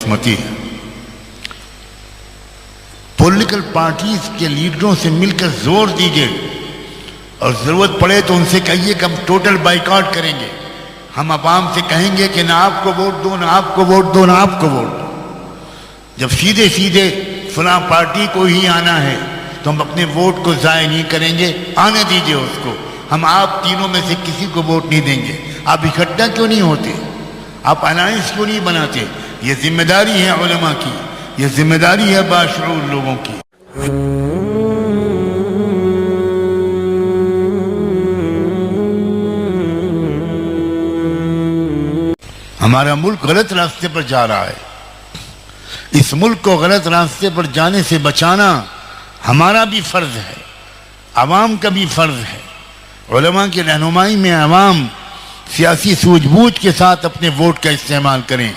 मती है। Political parties के लीडरों से मिलकर जोर दीजिए और जरूरत पड़े तो उनसे कहिए कि हम टोटल बाइकआउट करेंगे। हम अवाम से कहेंगे कि ना आपको वोट दो, ना आपको वोट दो, ना आपको वोट दो। जब सीधे सीधे फलां पार्टी को ही आना है तो हम अपने वोट को ज़ाय नहीं करेंगे, आने दीजिए उसको। हम आप तीनों में से किसी को वोट नहीं देंगे। आप इकट्ठा क्यों नहीं होते? आप अलायंस क्यों नहीं बनाते? ये जिम्मेदारी है उलमा की, ये जिम्मेदारी है बाशऊर लोगों की। हमारा मुल्क गलत रास्ते पर जा रहा है। इस मुल्क को गलत रास्ते पर जाने से बचाना हमारा भी फर्ज है, अवाम का भी फर्ज है। उलमा की रहनुमाई में अवाम सियासी सूझबूझ के साथ अपने वोट का इस्तेमाल करें।